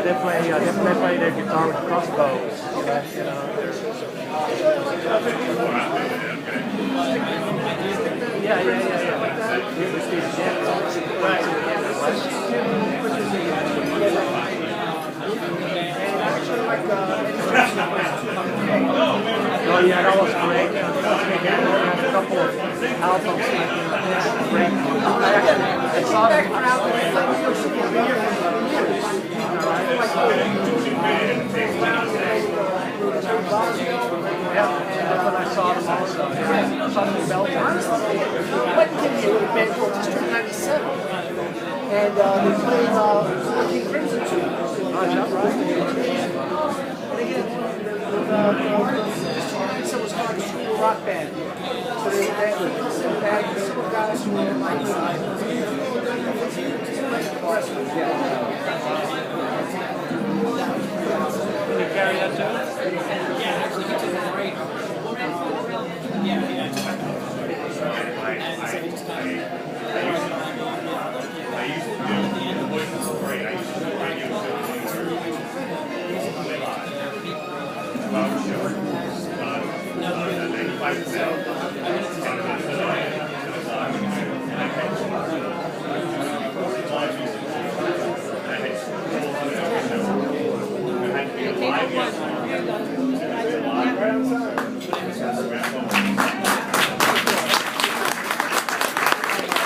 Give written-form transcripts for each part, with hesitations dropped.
They play their guitar with crossbows. Oh yeah, that was great. A couple of albums. Great. I saw them. Yeah, that's when I saw them also. I saw them in Belgium. What did you with a band called District 97? And they played King Crimson too. Oh, is that right? And again, District 97 was kind of a school rock band. So they had several guys who were like Can you carry that too? Yeah, actually, he took a break.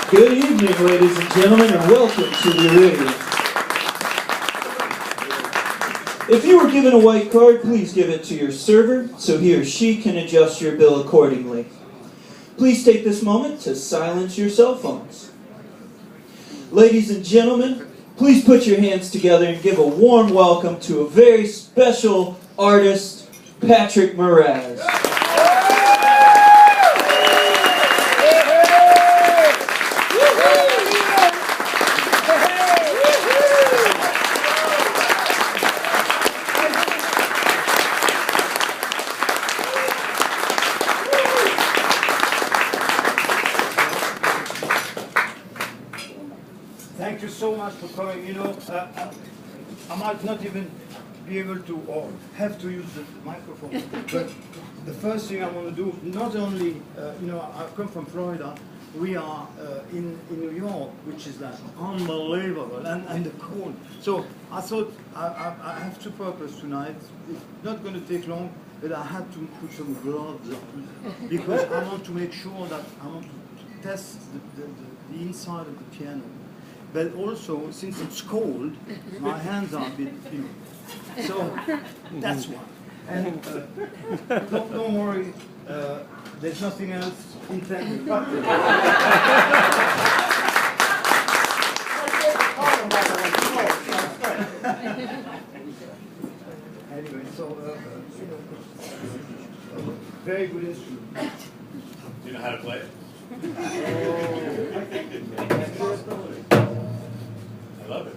Good evening, ladies and gentlemen, and welcome to the Iridium. If you were given a white card, please give it to your server so he or she can adjust your bill accordingly. Please take this moment to silence your cell phones. Ladies and gentlemen, please put your hands together and give a warm welcome to a very special artist, Patrick Moraz. Thank you so much for coming. You know, I might not even be able to or have to use the microphone, but the first thing I want to do, not only, you know, I come from Florida, we are in New York, which is like unbelievable, and the cold. So I thought I have two purposes tonight. It's not going to take long, but I had to put some gloves on because I want to make sure that I want to test the inside of the piano. But also, since it's cold, my hands are a bit, you know. So that's why. And don't worry, there's nothing else intended. Anyway, so very good instrument. Do you know how to play it? I love it.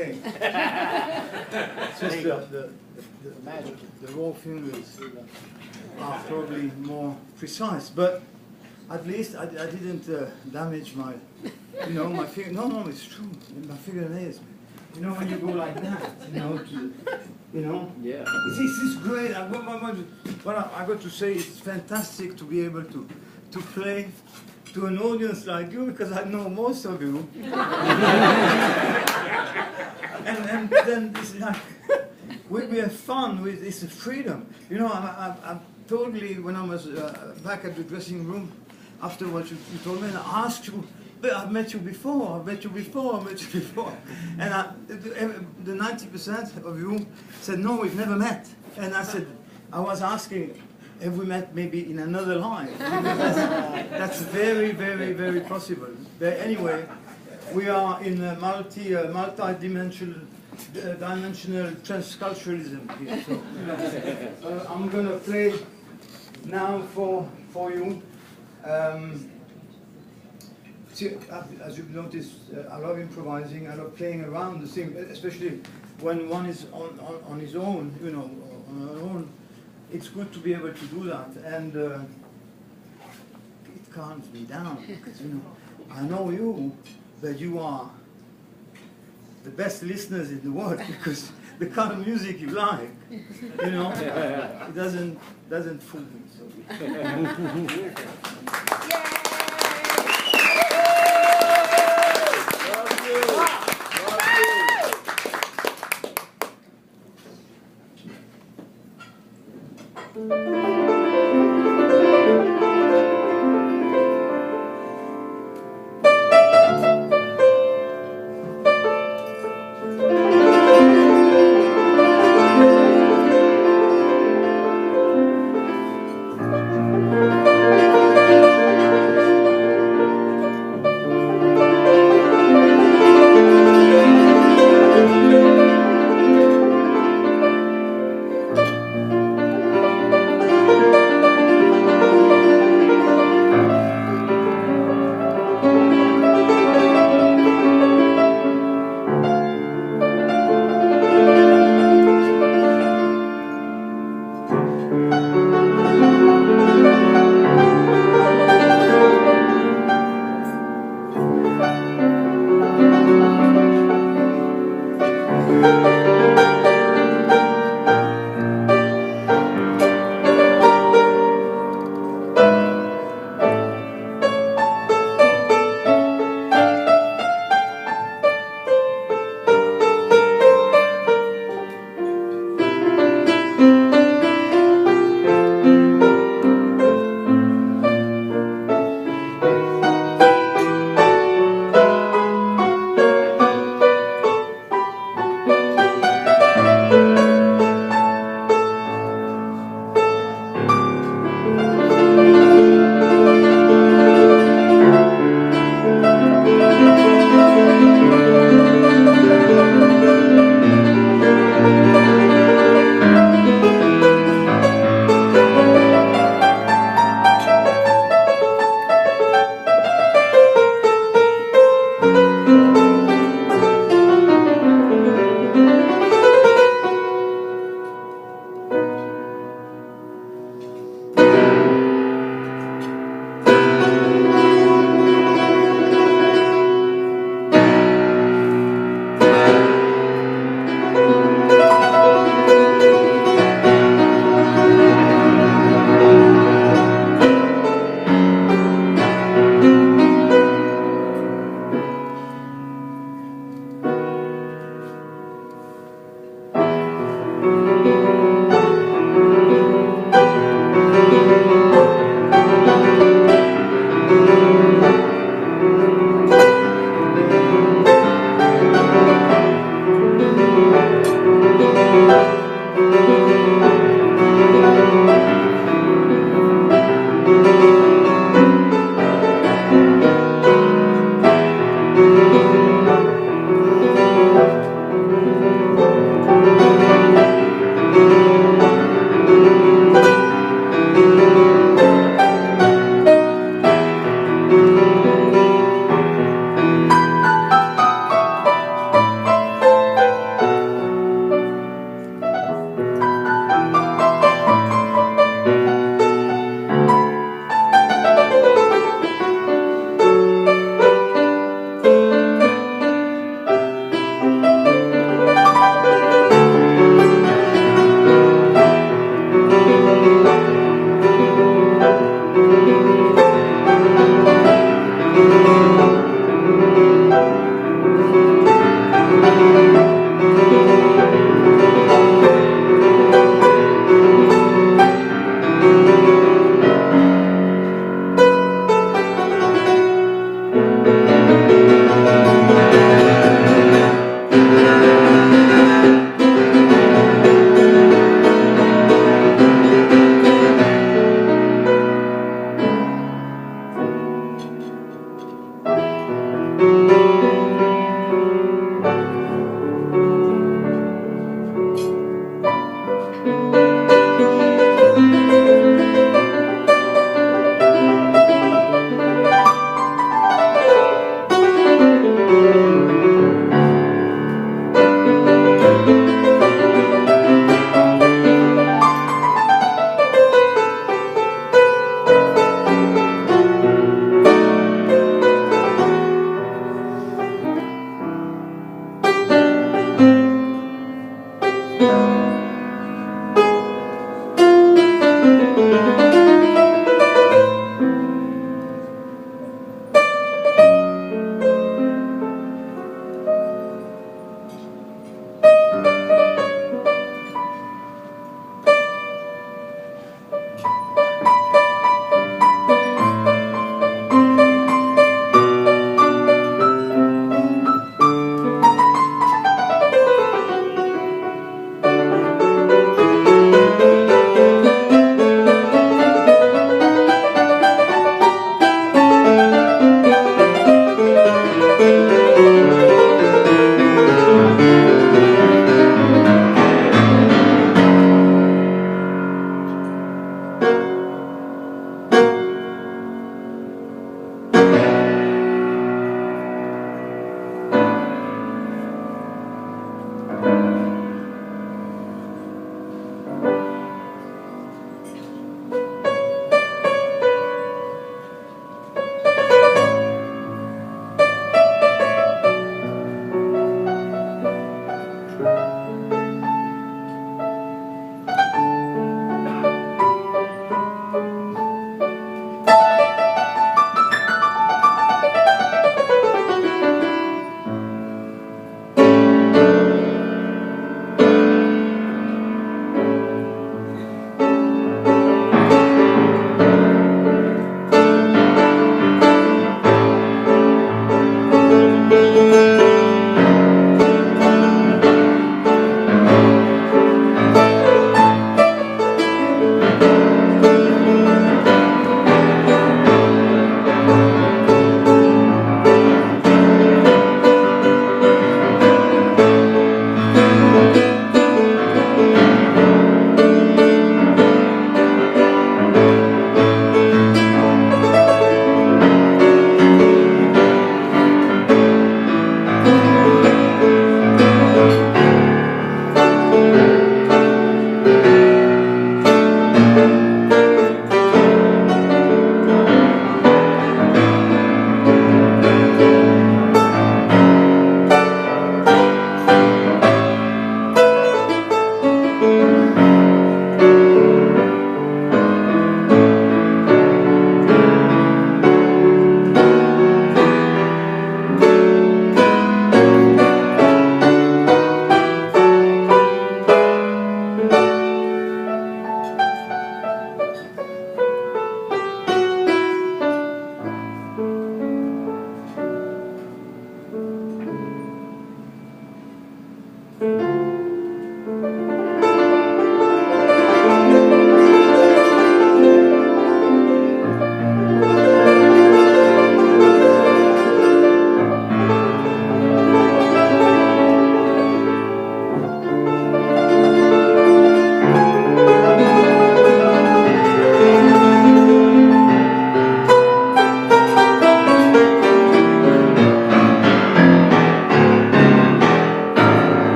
playing. It's just the magic. The raw fingers are probably more precise, but at least I didn't damage my, my finger. No, it's true. My fingernails. When you go like that, Yeah. This is great. I got to say it's fantastic to be able to play to an audience like you, because I know most of you. and then it's like, we have fun, it's a freedom. I'm totally, when I was back at the dressing room, after what you told me, and I asked you, but I've met you before, I've met you before. And the 90% of you said, no, we've never met. And I said, I was asking, have we met maybe in another life? Because that's very, very, very possible. But anyway, we are in a multi-dimensional transculturalism here. So, I'm going to play now for you. See, as you've noticed, I love improvising. I love playing around the thing, especially when one is on his own, on our own. It's good to be able to do that, and it calms me down, because I know you, but you are the best listeners in the world, because the kind of music you like, it doesn't fool me. So.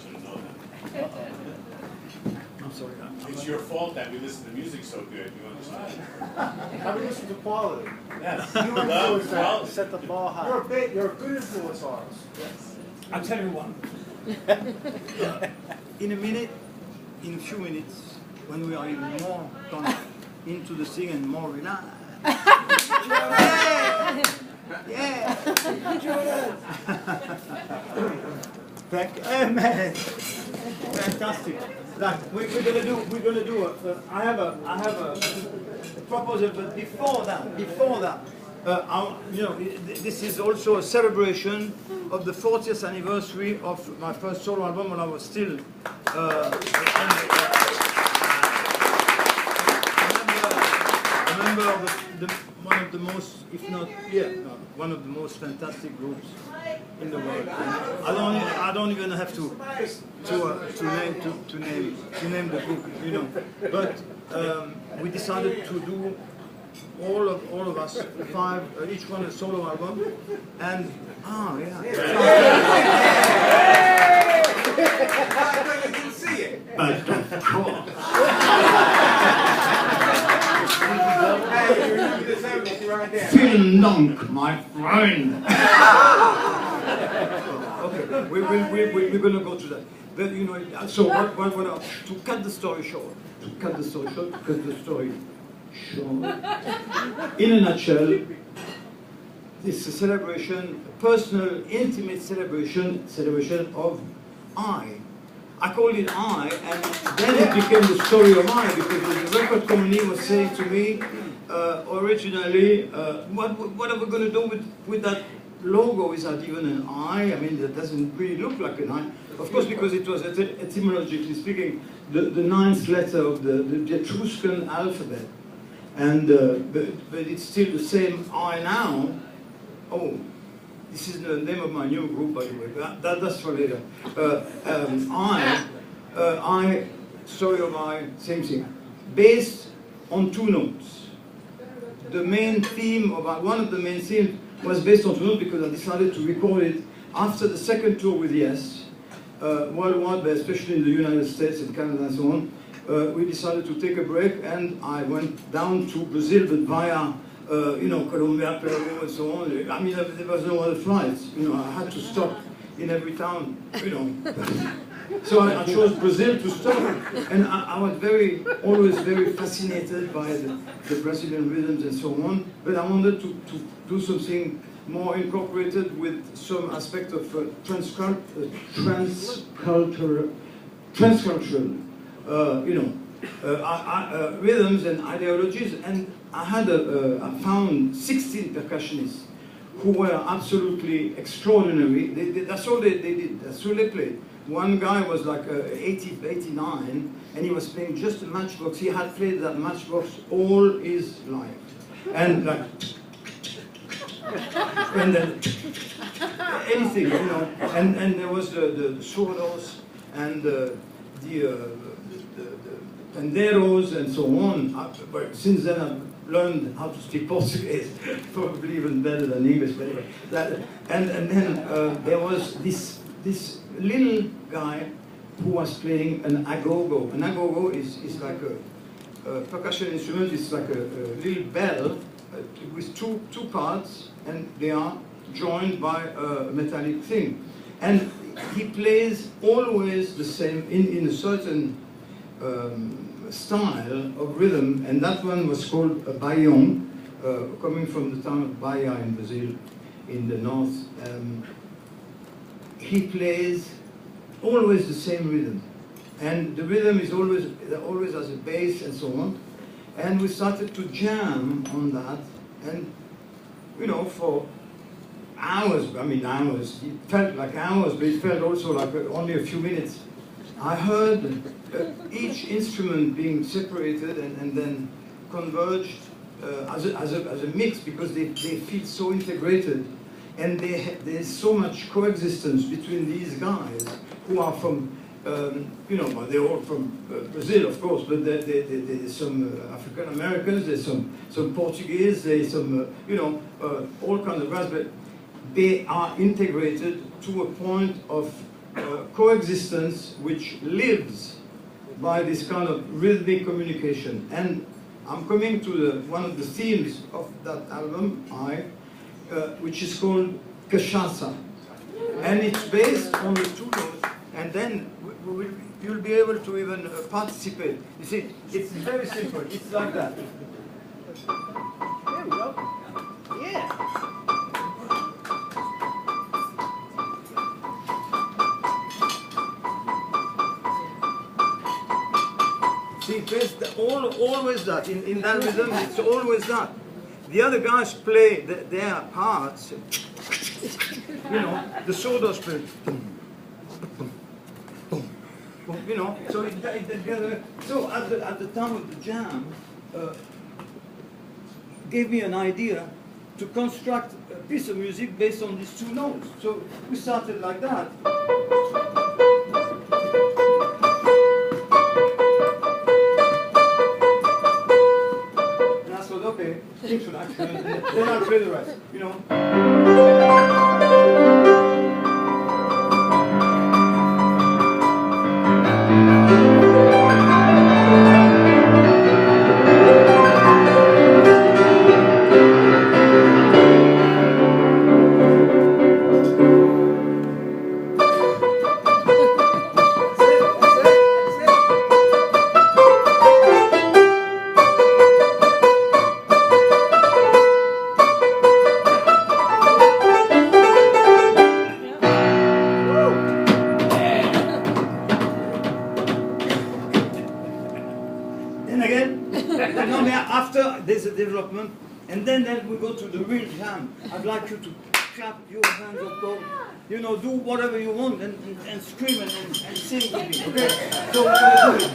should have known that. I'm sorry. It's your fault that we listen to music so good. You understand? How do you listen to quality? Yes. You influence that, Well, set the bar high. You're a good influence artist. Yes. I'll tell you one. In a minute, in a few minutes, when we are even more gone into the thing and more relaxed. Yeah. Man, fantastic. Like we're gonna do I have a proposal, but before that, this is also a celebration of the 40th anniversary of my first solo album when I was still. A member of one of the most, if not, one of the most fantastic groups in the world. I don't even have to name the group, you know. But we decided to do all of us each one a solo album, and But of course. Vielen Dank, my friend. Okay, we're going to go to that. But, you know, so to cut the story short, in a nutshell, it's a celebration, a personal, intimate celebration of I. I called it I, and then it became the story of I, because the record company was saying to me, originally, what are we going to do with that logo? Is that even an I? I mean, that doesn't really look like an I. Of course, because it was, etymologically speaking, the ninth letter of the Etruscan alphabet. And, but it's still the same I now. Oh, this is the name of my new group, by the way. That's for later. Story of I, same thing. Based on two notes. The main theme one of the main themes was based on two notes because I decided to record it after the second tour with Yes, worldwide, but especially in the United States and Canada and so on. We decided to take a break, and I went down to Brazil, but via Colombia, Peru, and so on. I mean, there was no other flights. You know, I had to stop in every town. You know, so I chose Brazil to stop, and I was always very fascinated by the Brazilian rhythms and so on. But I wanted to do something more incorporated with some aspect of transcultural, rhythms and ideologies, and I found 16 percussionists who were absolutely extraordinary. That's all they did. That's all they played. One guy was like 89, and he was playing just a matchbox. He had played that matchbox all his life, and like, and then anything, you know. And there was the sordos and the panderos and so on. But since then I've learned how to speak Portuguese, probably even better than English. But anyway, and then there was this little guy who was playing an agogo. An agogo is like a percussion instrument. It's like a little bell with two parts, and they are joined by a metallic thing. And he plays always the same in a certain style of rhythm, and that one was called a baião, coming from the town of Bahia in Brazil, in the north. He plays always the same rhythm, and the rhythm is always has a bass and so on. And we started to jam on that, and you know, for hours. I mean, hours. It felt like hours, but it felt also like only a few minutes. I heard each instrument being separated and then converged as a mix, because they feel so integrated, and there's so much coexistence between these guys who are from, well, they're all from Brazil, of course, but there's some African Americans, there's some Portuguese, there's some, all kinds of guys, but they are integrated to a point of coexistence which lives by this kind of rhythmic communication. And I'm coming to one of the themes of that album, which is called Cachaça. And it's based on the two notes, and then you'll be able to even participate. You see, it's very simple. It's like that. There we go. Yeah. See, always that. In that rhythm, it's always that. The other guys play their parts. You know, the solos play. You know, so so at the time of the jam, gave me an idea to construct a piece of music based on these two notes. So we started like that. And I thought, okay, introduction, and then I'll play the rest, you know. There's a development, and then we go to the real jam. I'd like you to clap your hands up, go, you know, do whatever you want, and scream and sing with me, okay? So we're going to do it.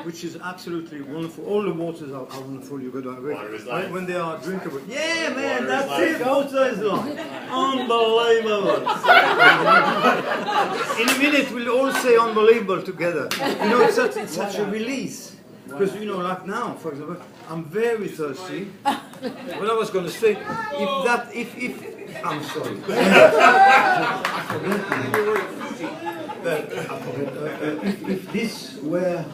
which is absolutely wonderful. All the waters are wonderful. You got to Water is life. when they are drinkable. Yeah, man, Water is that's it. Water is life. Unbelievable. In a minute, we'll all say unbelievable together. You know, it's such a release. Because, you know, like now, for example, I'm very thirsty. What I was going to say, if I'm sorry. If this were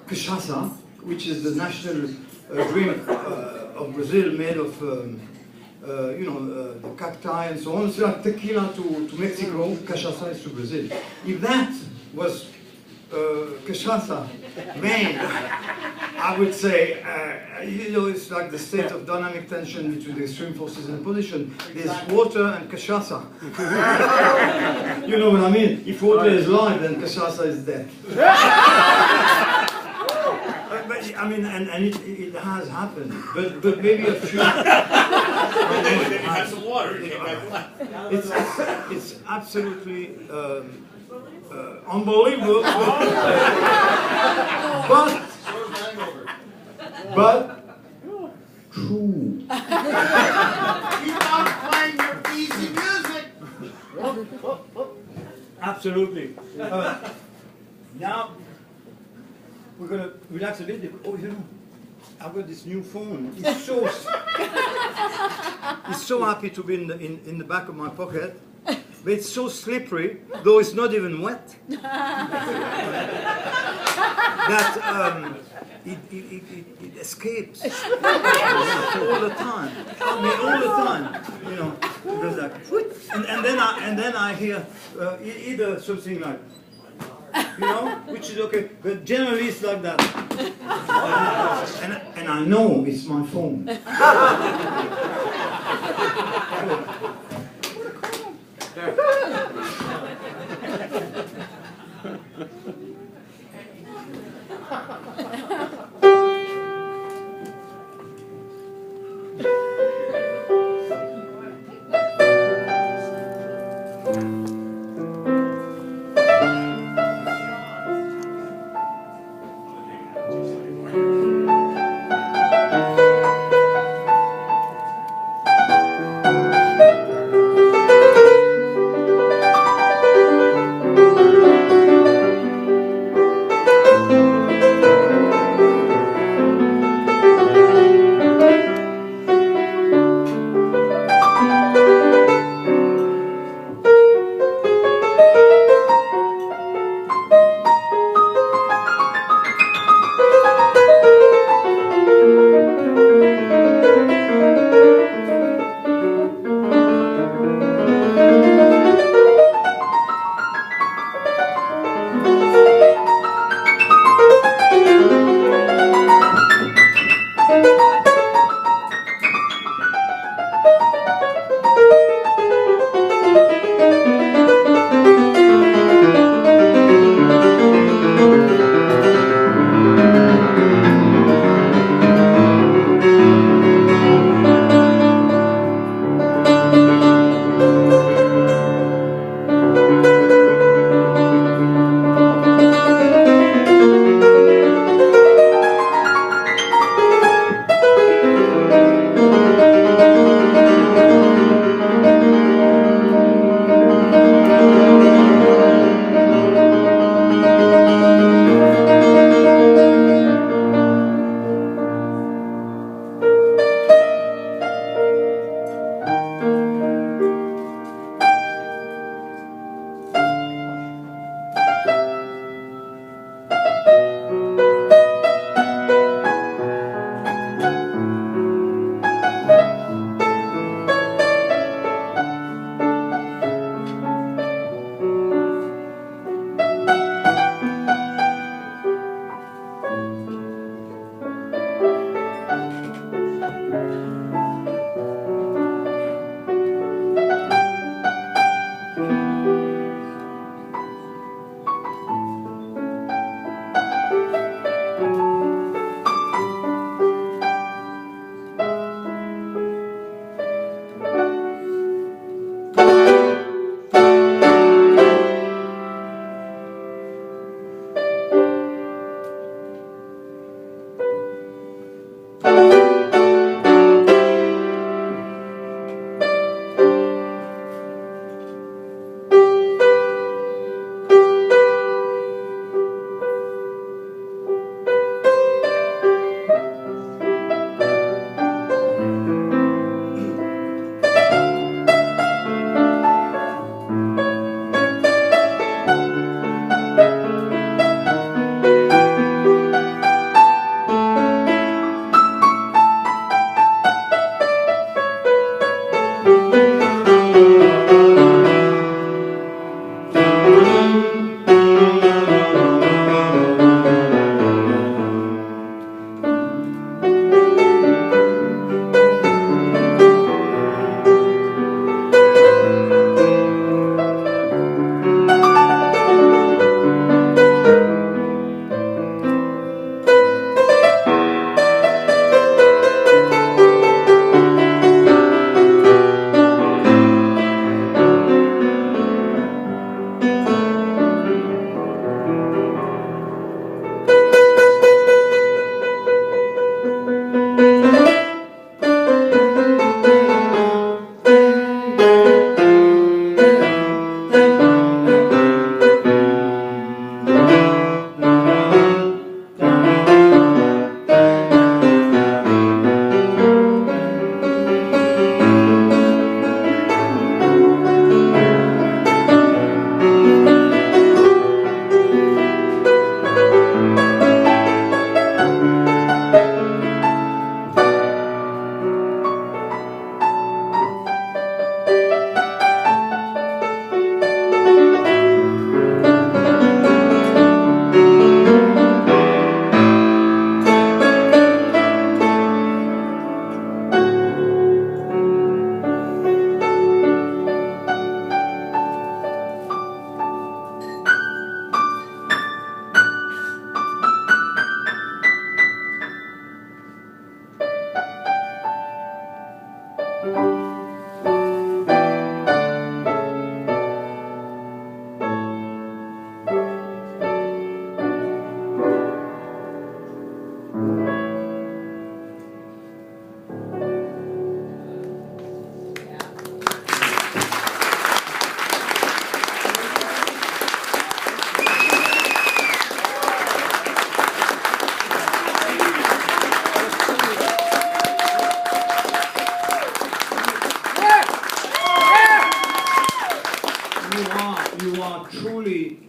cachaça, which is the national drink of Brazil, made of the cacti and so on, it's like tequila to Mexico, cachaça is to Brazil. If that was cachaça, man, I would say, it's like the state of dynamic tension between the extreme forces in opposition. There's water and cachaça. You know what I mean? If water is life, then cachaça is death. But I mean, and it has happened. But maybe a few. Then you had some water. You came back to life. It's absolutely. Unbelievable, but true. Keep on playing your easy music. Absolutely. Now we're gonna relax a bit. Oh, you know, I've got this new phone. It's so happy to be in the back of my pocket. But it's so slippery, though it's not even wet, that it escapes all the time. I mean, all the time, you know. It goes like, and then I hear either something like, you know, which is okay, but generally it's like that. And I know it's my phone.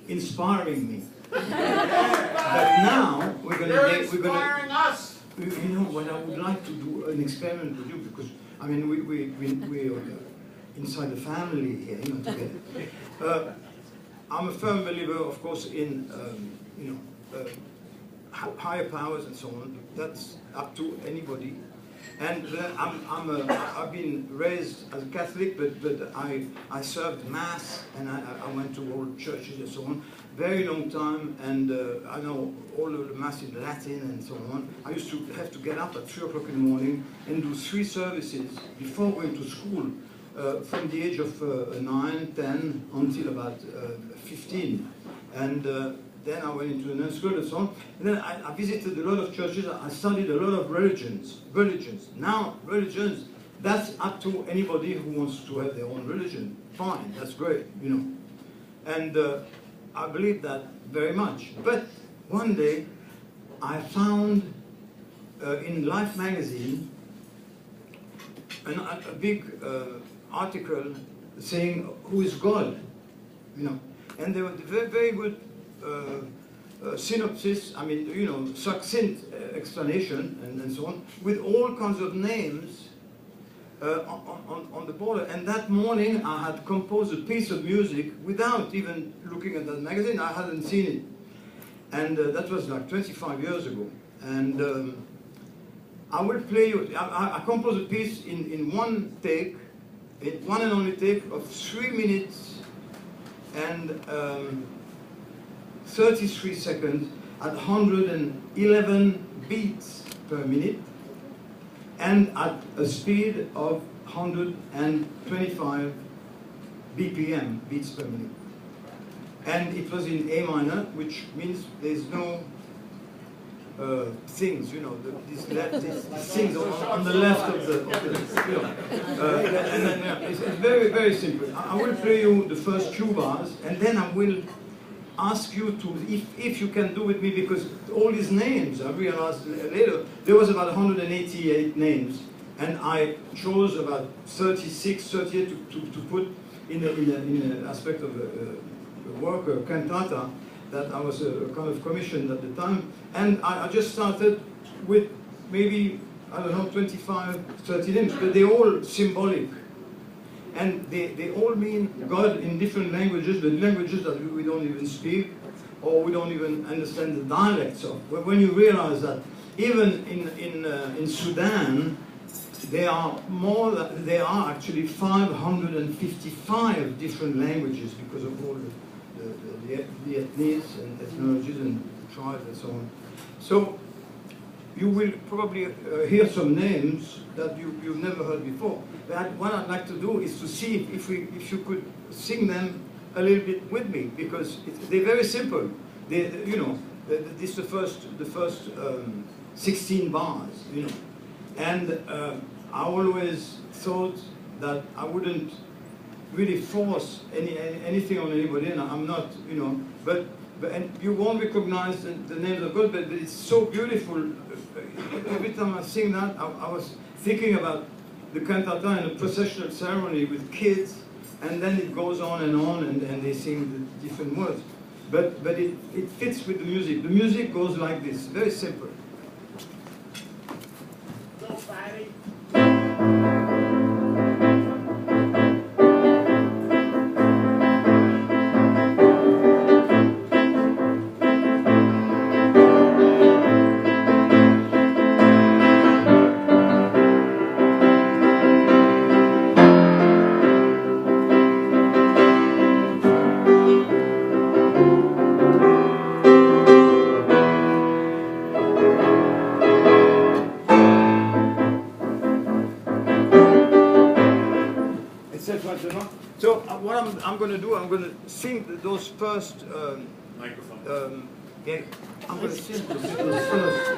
Inspiring me. But now we're Inspiring us. You know what? I would like to do an experiment with you because I mean we're inside the family here, you know, together. I'm a firm believer, of course, in you know higher powers and so on. That's up to anybody. And I've been raised as a Catholic, but I served Mass and I went to all churches and so on. Very long time, and I know all of the Mass in Latin and so on. I used to have to get up at 3 o'clock in the morning and do 3 services before going to school, from the age of 9, 10 until about 15. And then I went into the nurse school and so on. And then I visited a lot of churches. I studied a lot of religions. Now, religions, that's up to anybody who wants to have their own religion. Fine, that's great, you know. And I believe that very much. But one day, I found in Life magazine a big article saying, "Who is God?" You know. And there was very, very good synopsis, I mean, you know, succinct explanation and so on, with all kinds of names on the border. And that morning I had composed a piece of music without even looking at that magazine. I hadn't seen it. And that was like 25 years ago. And I will play you, I composed a piece in one take, one and only take of 3 minutes and 33 seconds at 111 beats per minute and at a speed of 125 BPM, beats per minute. And it was in A minor, which means there's no things, you know, these things on the left of the you know, and then it's very, very simple. I will play you the first few bars, and then I will ask you to, if you can do with me, because all these names, I realized later, there was about 188 names, and I chose about 36, 38 to put in an aspect of a work, a cantata, that I was kind of commissioned at the time, and I just started with maybe, I don't know, 25, 30 names, but they're all symbolic. And they all mean God in different languages, but languages that we don't even speak, or we don't even understand the dialects of. When you realize that even in Sudan, there are actually 555 different languages because of all the ethnies and ethnologies and tribes and so on. So you will probably hear some names that you've never heard before. But what I'd like to do is to see if you could sing them a little bit with me, because they're very simple. You know, this is the first 16 bars, you know. And I always thought that I wouldn't really force anything on anybody, and I'm not, you know, and you won't recognize the names of God, but it's so beautiful. Every time I sing that, I was thinking about the cantata in a processional ceremony with kids, and then it goes on, and they sing the different words. But it fits with the music. The music goes like this, very simple. So what I'm going to do, I'm going to sing those first. Microphone. Yeah, I'm going to sing those first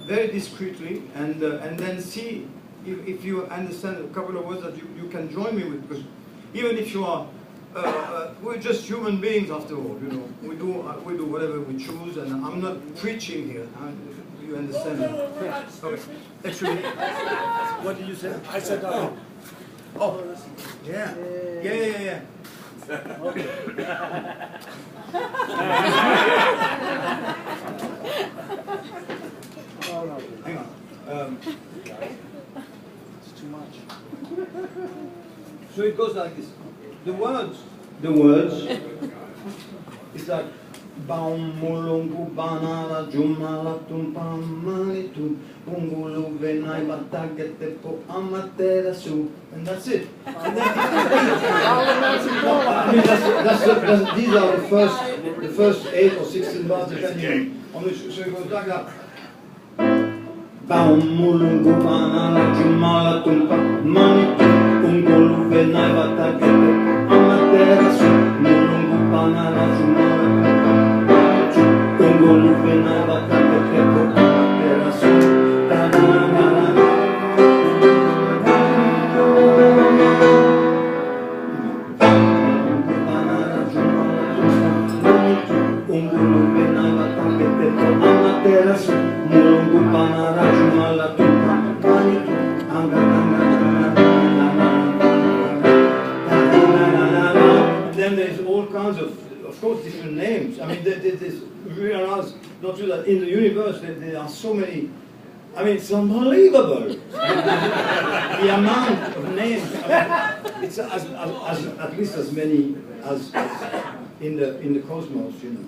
very discreetly, and then see if you understand a couple of words that you can join me with. Because even if you are, we're just human beings after all. You know, we do whatever we choose, and I'm not preaching here. You understand? Okay. Actually, what did you say? I said no. Oh, yeah. Okay. Hang on. It's too much. So it goes like this. The words, it's like Baum mulungu banana jumala tumpamanitum ungulu venai batagete po amatera su, and that's it. And then I mean these are the first 8 or 16 bars depending on which. So it goes like that. Baum mulungu banana jumala tumpamanitum ungulu venai batagete amatera su mulungu banana jumala. Then there's all kinds of course, different names. I mean, realize, don't you, that in the universe there are so many. I mean, it's unbelievable. The amount of names. I mean, it's at least as many as in the cosmos, you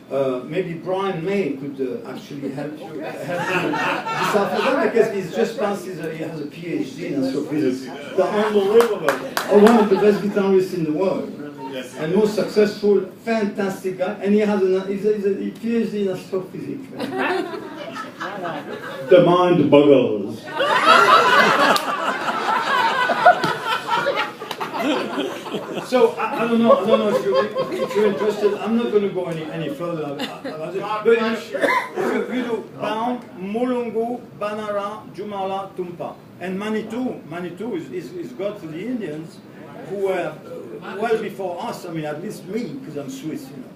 know. Maybe Brian May could actually help you decipher, because he's just passed he has a PhD in astrophysics. They're unbelievable. Or one of the best guitarists in the world. Yes, And most successful, fantastic guy, and he has he's a PhD in astrophysics. The mind boggles. So I don't know if you're interested. I'm not going to go any further about it. But you do Baum, Mulungu, Banara, Jumala, Tumpa. And Manitou is God to the Indians, who were well before us. I mean, at least me, because I'm Swiss, you know.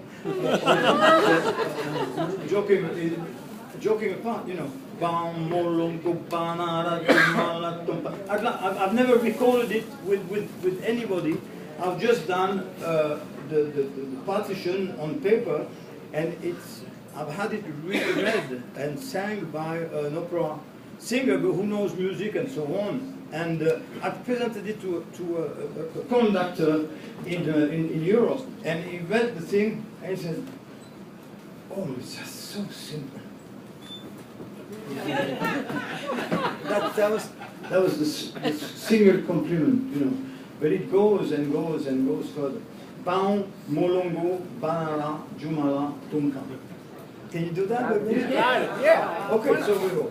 Joking apart, you know. Baum, Mulungu, Banara, Jumala, Tumpa. I've never recorded it with anybody. I've just done the partition on paper, and I've had it read and sang by an opera singer who knows music and so on. And I presented it to a conductor in Europe, and he read the thing and he said, "Oh, it's just so simple." that was the single compliment, you know. But it goes and goes and goes further. Baum, Molongo, Banara, Jumala, Tumka. Can you do that? Yeah. Okay, so we go.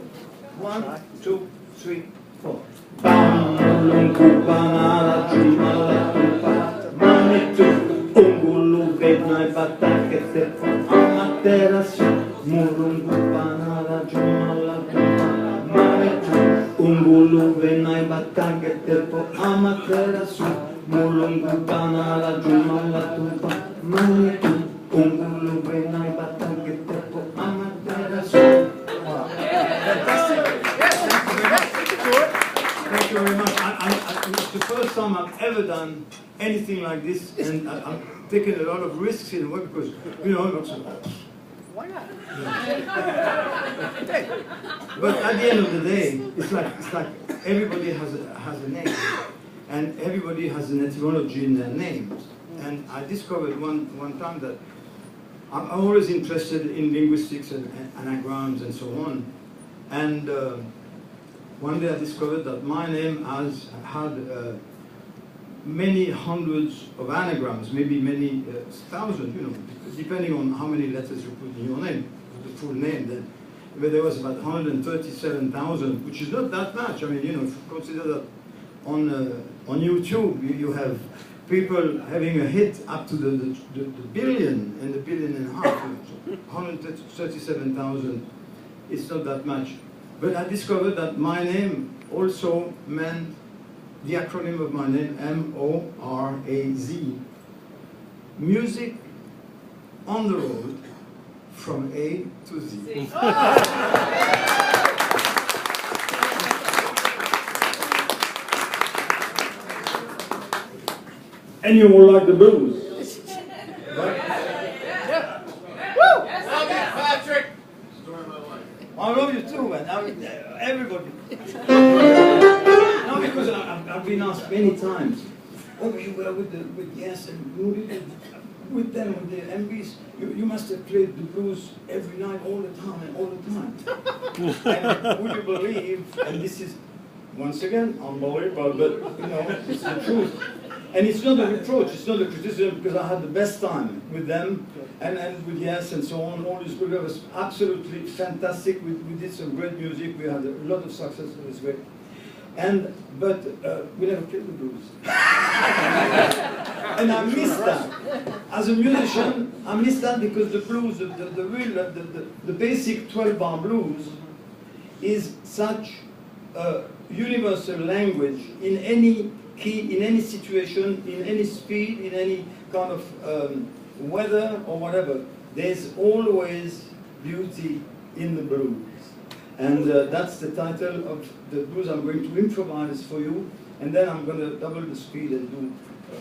1, 2, 3, 4. Baum, Molongo, Banara, Jumala, Tumka. Manitou, Ungulu, Bednai, Batakete, Amaterasu, Molongo, Banara, Jumala, Tumka. Manitou, Ungulu, Bednai, Batakete, Amaterasu, Molongo, Banara, Jumala, Tumka. Manitou, Ungulu, Bednai, Batakete, Amaterasu. Thank you very much. It's the first time I've ever done anything like this, and I'm taking a lot of risks in a way because, you know, lots of. Why not? But at the end of the day, it's like everybody has a name, and everybody has an etymology in their name. And I discovered one time that I'm always interested in linguistics and anagrams and so on. And one day I discovered that my name had many hundreds of anagrams, maybe many thousands, you know, depending on how many letters you put in your name, the full name. Then, but there was about 137,000, which is not that much. I mean, you know, if you consider that on YouTube you have people having a hit up to the billion and the billion and a half. So 137,000, it's not that much. But I discovered that my name also meant the acronym of my name, M-O-R-A-Z. Music on the road from A to Z. And you all like the blues, right? Yeah. Patrick! I love you too, man. Everybody. No, because I've been asked many times, oh, you were with Yes and Moody, with them, with the MVs, you must have played the blues every night, all the time, and all the time. And would you believe, and this is, once again, unbelievable, but, you know, it's the truth. And it's not a reproach, it's not a criticism, because I had the best time with them, and with Yes and so on. All this program was absolutely fantastic. We did some great music, we had a lot of success, it was great. But we never played the blues. And I miss that. As a musician, I miss that because the blues, the basic 12-bar blues is such a universal language in any key, in any situation, in any speed, in any kind of weather or whatever. There's always beauty in the blues. And that's the title of the blues I'm going to improvise for you. And then I'm going to double the speed and do a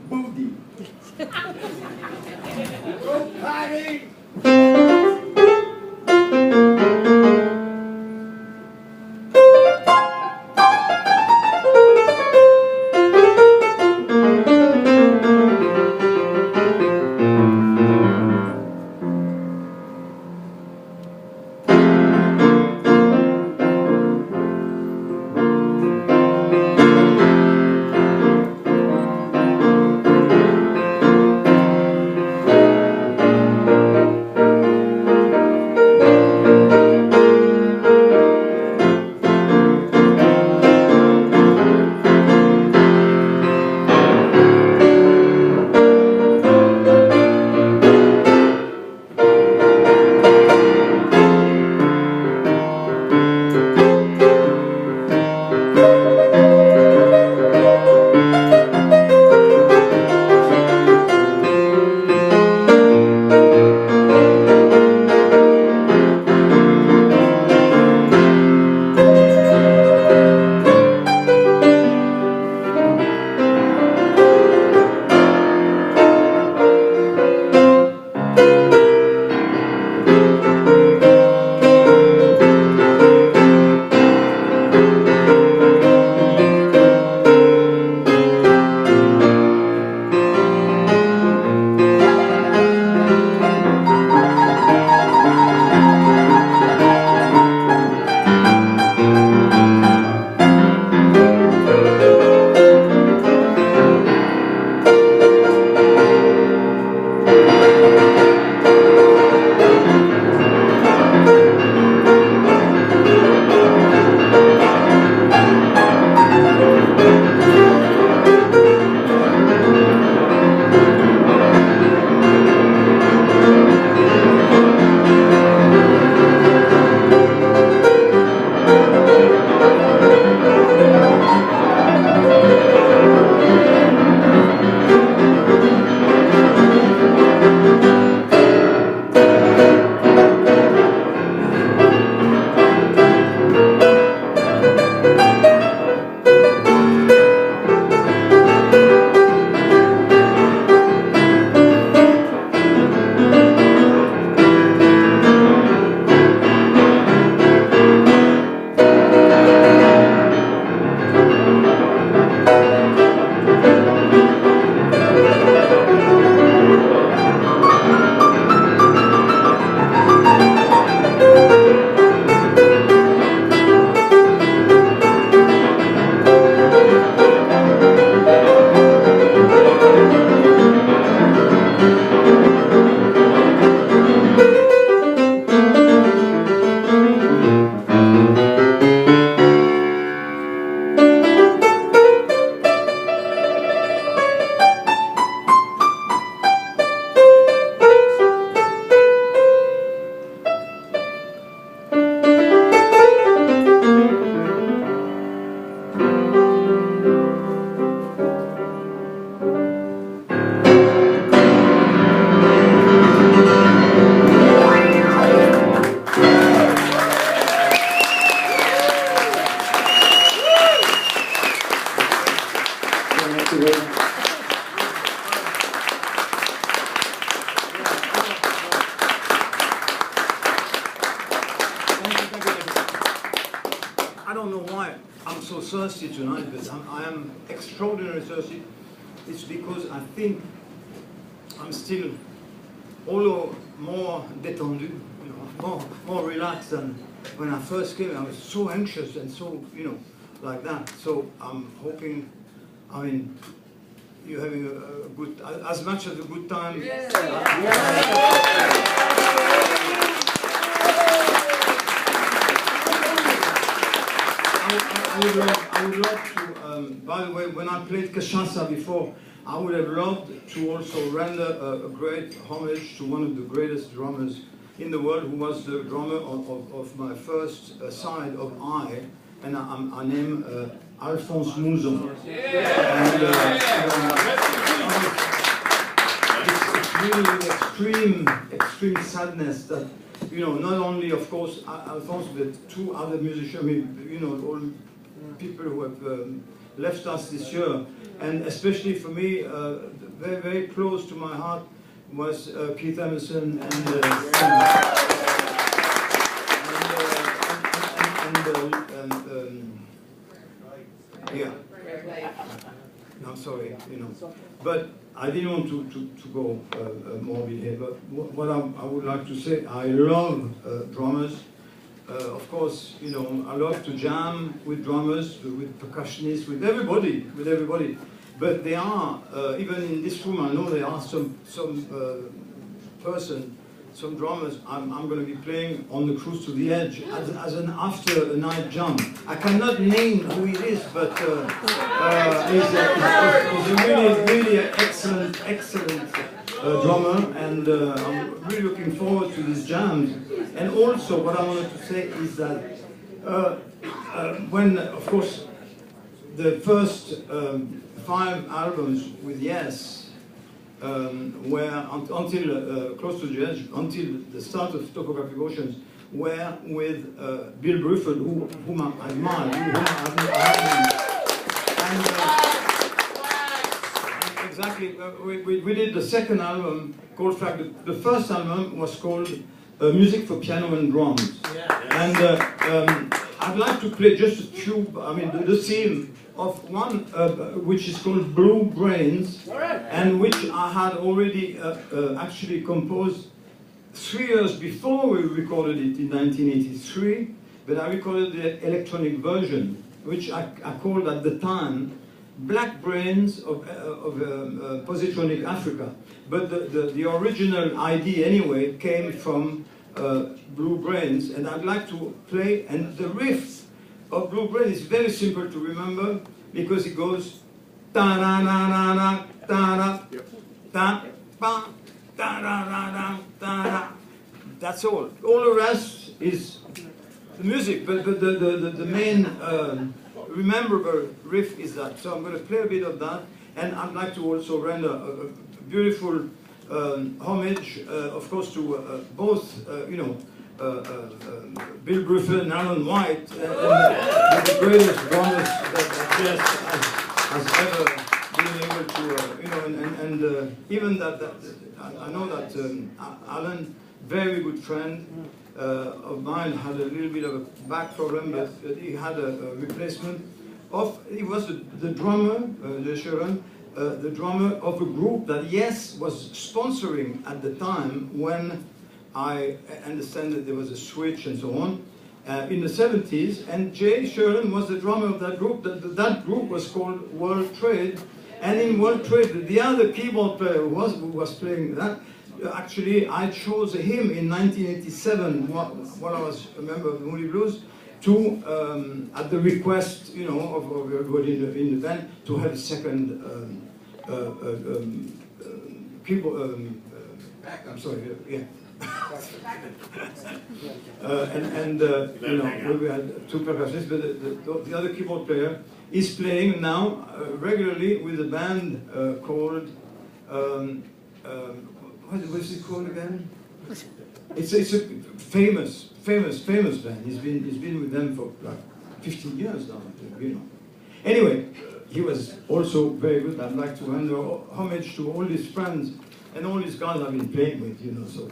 boogie. Go party! I'm so thirsty tonight, but I am extraordinarily thirsty. It's because I think I'm still, although more détendu, you know, more relaxed than when I first came. I was so anxious and so, you know, like that. So I'm hoping, I mean, you're having a good, as much as a good time. Yeah. I would love to, by the way, when I played Cachaça before, I would have loved to also render a great homage to one of the greatest drummers in the world, who was the drummer of my first side of I, and I name Alphonse Mouzon. And, it's really extreme sadness that, you know, not only, of course, Alphonse, but two other musicians, I mean, you know, all people who have left us this year. And especially for me, very, very close to my heart was Keith Emerson yeah. I'm sorry, you know. But I didn't want to go morbid here, but what I would like to say, I love drummers. Of course, you know, I love to jam with drummers, with percussionists, with everybody. But there are, even in this room, I know there are some drummers I'm going to be playing on the Cruise to the Edge as an after a night jam. I cannot name who it is, but he's a really excellent drummer, and I'm really looking forward to these jams. And also, what I wanted to say is that when, of course, the first 5 albums with Yes were until Close to the Edge, until the start of Topographic Oceans, were with Bill Bruford, whom I admire, and exactly, we did the second album called, in fact, the first album was called Music for Piano and Drums. Yeah. And I'd like to play just a few, I mean, the theme of one which is called Blue Brains, and which I had already actually composed 3 years before we recorded it in 1983, but I recorded the electronic version, which I called at the time Black Brains of Positronic Africa. But the original idea anyway came from Blue Brains, and I'd like to play, and the riff of Blue Brains is very simple to remember, because it goes ta na na na na ta na ta pa ta na na na ta na. That's all. All the rest is the music, but the main rememberable riff is that. So I'm going to play a bit of that, and I'd like to also render a beautiful homage, of course, to both, you know, Bill Bruford and Alan White, the greatest drummers that jazz has ever been able to, you know, and even that I know that Alan, very good friend of mine, had a little bit of a back problem, but he had a replacement of, he was the drummer, the drummer of a group that Yes was sponsoring at the time, when I understand that there was a switch and so on in the 70s, and Jay Sherlin was the drummer of that group. That group was called World Trade, and in World Trade, the other keyboard player who was playing that, actually I chose him in 1987 while I was a member of the Moody Blues, to, at the request, you know, of everybody in the band, to have a second keyboard, I'm sorry, yeah. You know, we had 2 percussionists, but the other keyboard player is playing now regularly with a band called what is it called again? It's a famous band. He's been with them for like 15 years now, you know. Anyway, he was also very good. I'd like to render homage to all his friends and all these guys I've been playing with, you know. So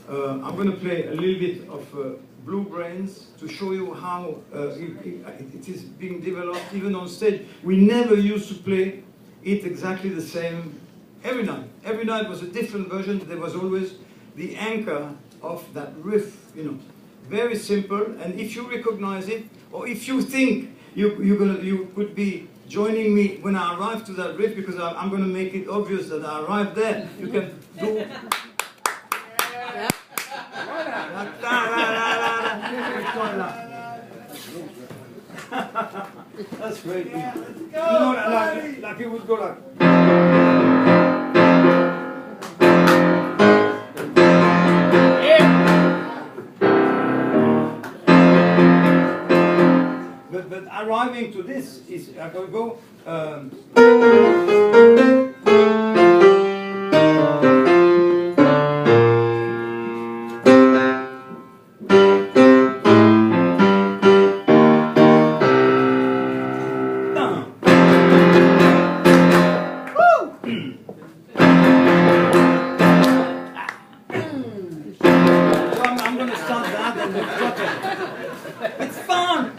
I'm going to play a little bit of Blue Brains to show you how it is being developed even on stage. We never used to play it exactly the same every night. Every night was a different version. There was always the anchor of that riff, you know. Very simple, and if you recognize it, or if you think you could be joining me when I arrive to that riff, because I'm going to make it obvious that I arrived there, you can do... That's great. You know, like it would go like... But arriving to this is, I'm going to go... I'm going to start that and then drop it. It's fun!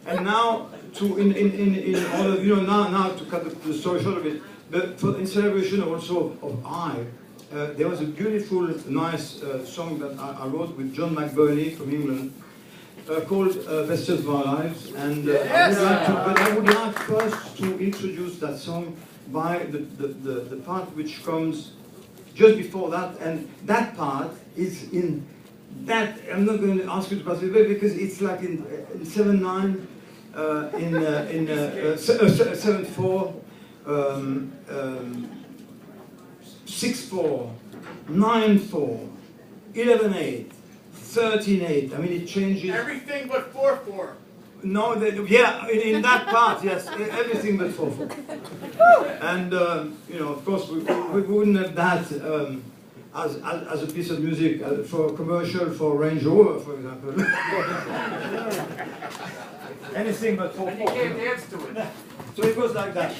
And now, in order, you know, now to cut the story short a bit, but in celebration also of I, there was a beautiful, nice song that I wrote with John McBurney from England, called Best of Our Lives, and I would like first to introduce that song by the part which comes just before that, and that part is in that, I'm not going to ask you to participate because it's like in 7/9, in 7/4, 6/4, 9/4, 11/8, 13/8. I mean, it changes. Everything but 4/4. No, yeah, in that part, yes, everything but 4/4. And you know, of course, we wouldn't have that as a piece of music for a commercial for Range Rover, for example. Anything but 4/4. And you can't dance to it. So it goes like that.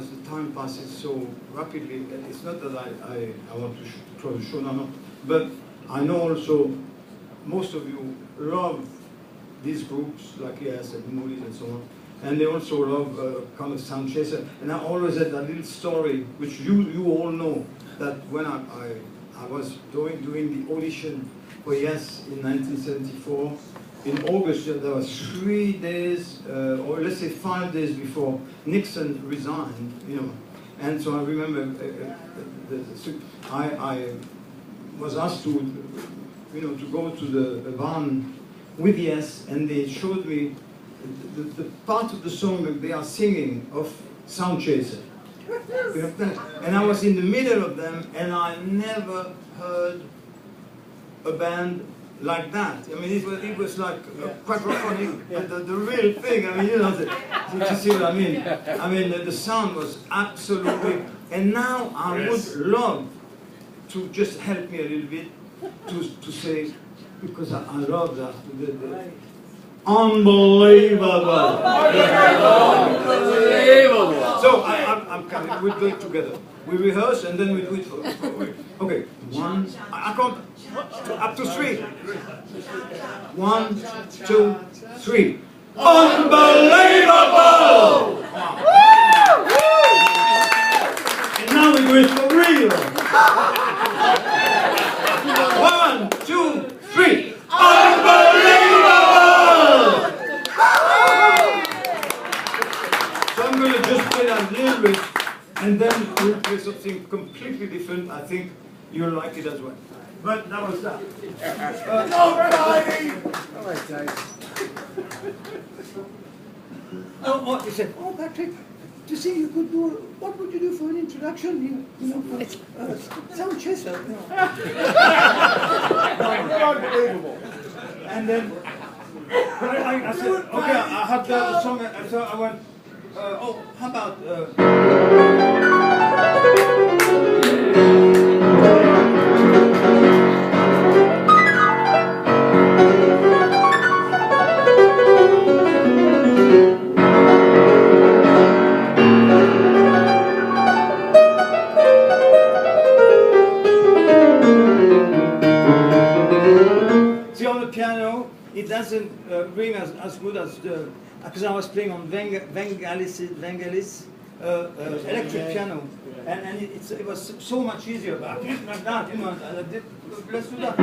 realize the time passes so rapidly. It's not that I want to close the show now, but I know also most of you love these groups like Yes and Moody and so on, and they also love kind of sound chaser. And I always had that little story, which you all know, that when I was doing the audition for Yes in 1974, in August, there was 3 days, or let's say 5 days before Nixon resigned, you know. And so I remember I was asked to, you know, to go to the van with Yes, and they showed me the part of the song that they are singing of Sound Chaser. And I was in the middle of them, and I never heard a band like that. I mean, it was like quadraphonic, the real thing. I mean, you know, you see what I mean? I mean, the sound was absolutely. And now I would love to just help me a little bit to say, because I love that. Unbelievable! Unbelievable! So I'm coming. We'll do it together. We rehearse and then we do it for okay. 1, I can't. Up to 3. 1, 2, 3. Unbelievable! And now we do it for real. 1, 2, 3. Unbelievable! So I'm going to just play that little bit, and then we'll play something completely different. I think you'll like it as well. But that was that. All right, guys. Oh, he said, oh, Patrick, to see you could do, what would you do for an introduction? You know, for sound chaser. Unbelievable. And then I said, okay, I had the song, and so I went, oh, how about... It doesn't ring as good as the, because I was playing on Vangelis electric piano, and it was so much easier. But I did like that, you know, and I did, let's do that.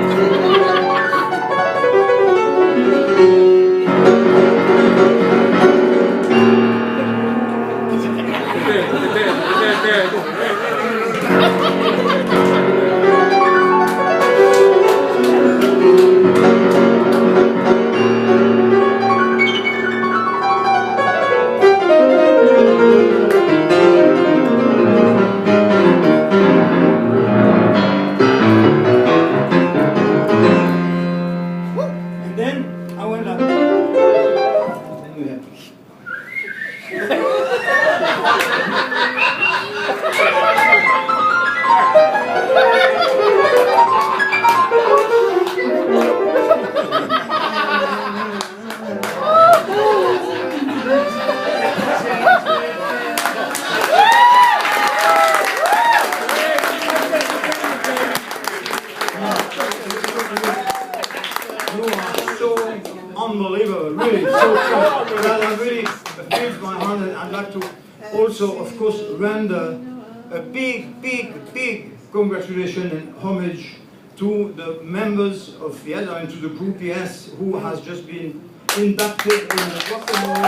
Unbelievable, really, so tough. That really fills my heart, and I'd like to also, of course, render a big, big, big congratulations and homage to the members of Yes, and to the group Yes, who has just been inducted in the Rock and Roll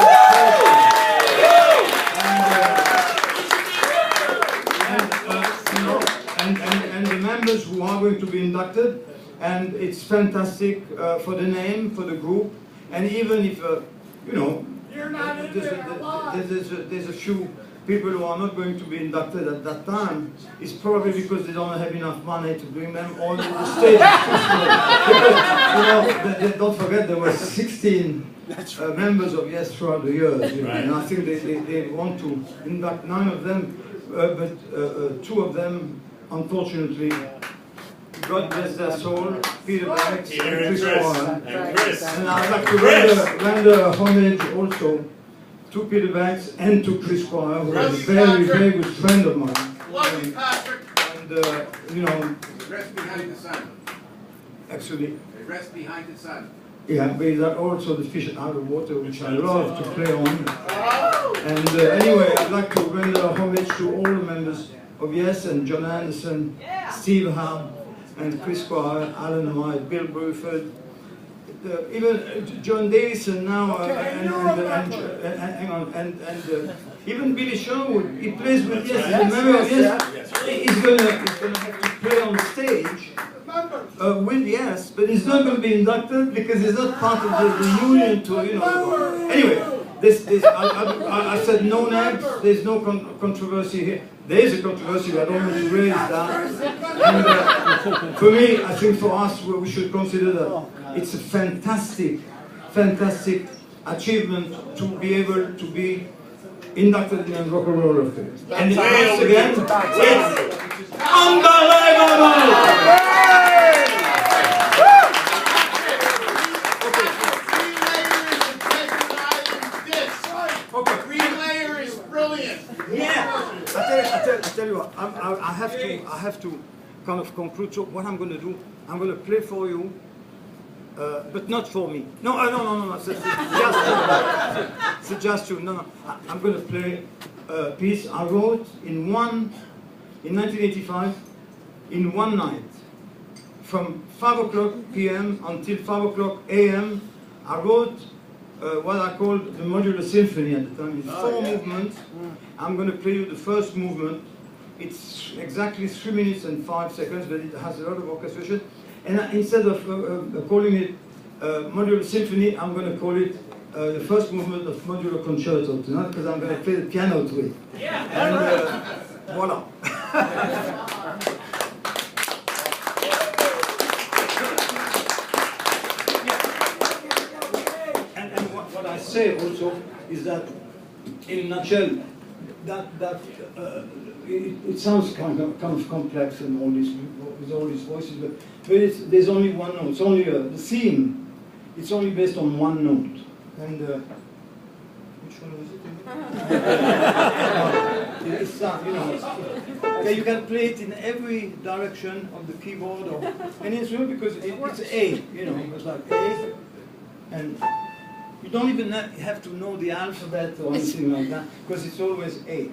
and the members who are going to be inducted. And it's fantastic for the name, for the group, and even if, you know, there's a few people who are not going to be inducted at that time, it's probably because they don't have enough money to bring them on the stage. Because, you know, don't forget there were 16 members of Yes throughout the years, you know, and I think they want to induct 9 of them, but 2 of them, unfortunately, God bless their soul, Peter Banks and Chris Warren. And I'd like to render homage also to Peter Banks and to Chris Squire, who is a very, very good friend of mine. Love you, Patrick. And, you know, They rest behind the sun. actually, They rest behind the sun. yeah, but that also the fish out of water, which I love to play on. And anyway, I'd like to render homage to all the members of Yes, and John Anderson, Steve Howe, and Chris Squire, Alan White, Bill Bruford, even John Davison now, and even Billy Sherwood. He plays with Yes, he's a member of Yes. He's gonna have to play on stage with Yes, but he's not going to be inducted because he's not part of the union to, you know. Anyway, I said no names. There's no controversy here. There is a controversy. I don't want to raise that. And for me, I think for us, we should consider that it's a fantastic, fantastic achievement to be able to be inducted in the Rock and Roll of Fame. And once again, it's unbelievable! I tell you what, I have to kind of conclude. So what I'm going to do, I'm going to play for you, but not for me. No. Just you. No. I'm going to play a piece I wrote in 1985, in one night, from 5 o'clock p.m. until 5 o'clock a.m. I wrote what I called the modular symphony at the time. It's 4 movements. I'm going to play you the first movement. It's exactly 3 minutes and 5 seconds, but it has a lot of orchestration. And instead of calling it modular symphony, I'm going to call it the first movement of modular concerto tonight, because I'm going to play the piano to it. Yeah. And voila. And what I say also is that, in a nutshell, it sounds kind of complex and all this with all these voices, but there's only one note. It's only the theme. It's only based on one note. And which one was it? It's you know. You can play it in every direction of the keyboard or any instrument because it's A. You know, it's like A, and you don't even have to know the alphabet or anything like that because it's always A.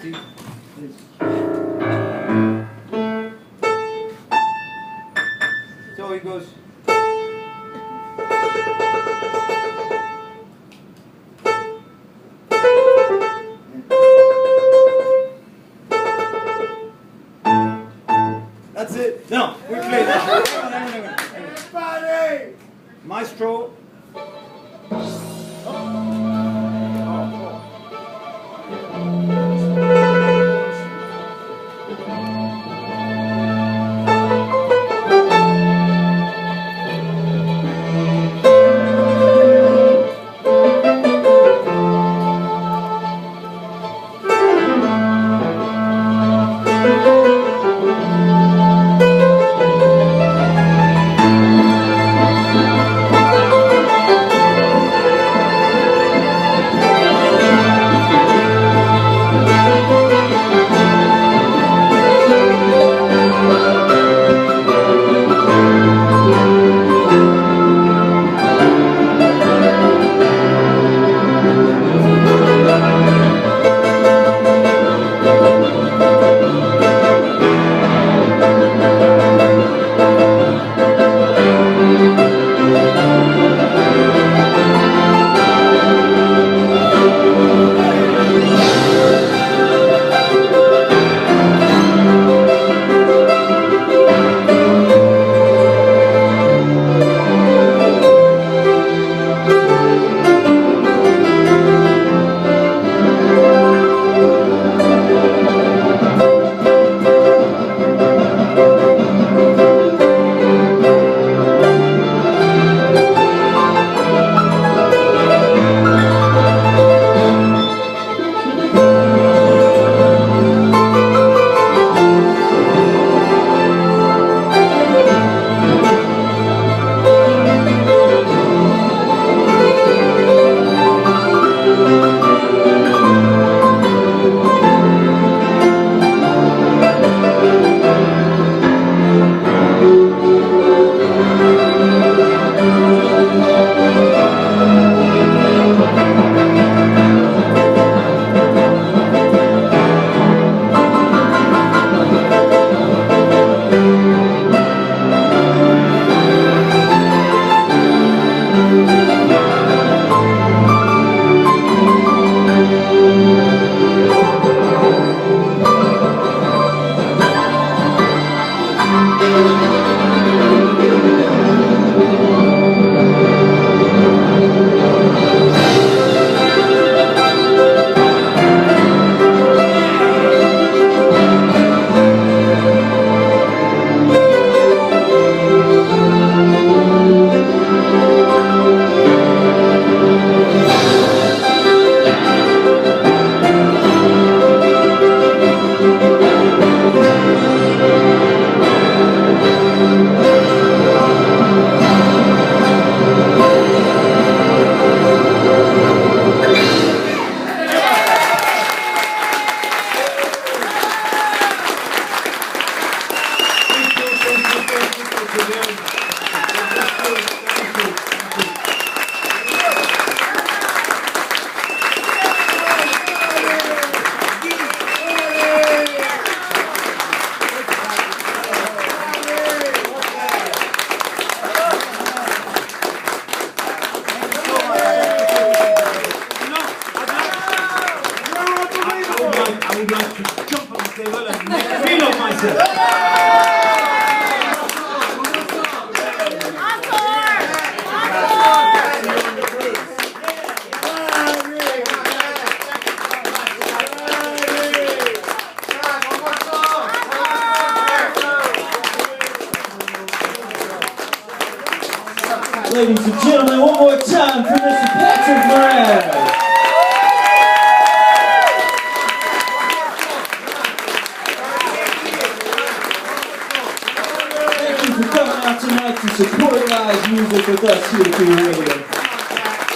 See? So it goes. That's it. No, we play that. Everybody! Maestro. would like to jump on the table and make a feel of myself. Ladies and gentlemen, one more time for Mr. Patrick Moraz. Thank you for coming out tonight to support live music with us here at Iridium.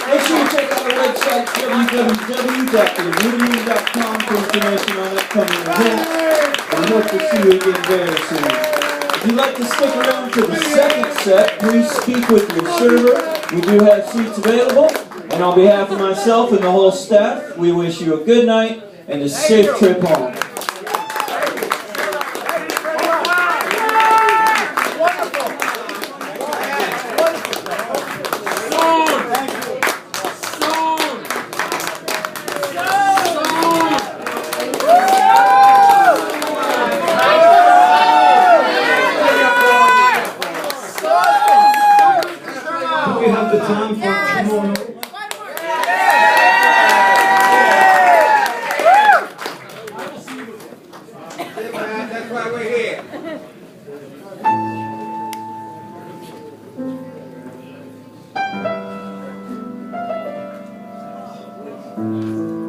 Make sure you check out our website, www.iridium.com, for information on upcoming events. And we hope to see you again very soon. If you'd like to stick around to the second set, please speak with your server. We do have seats available. And on behalf of myself and the whole staff, we wish you a good night and a safe trip home. We have the time for tomorrow. That's why we're here.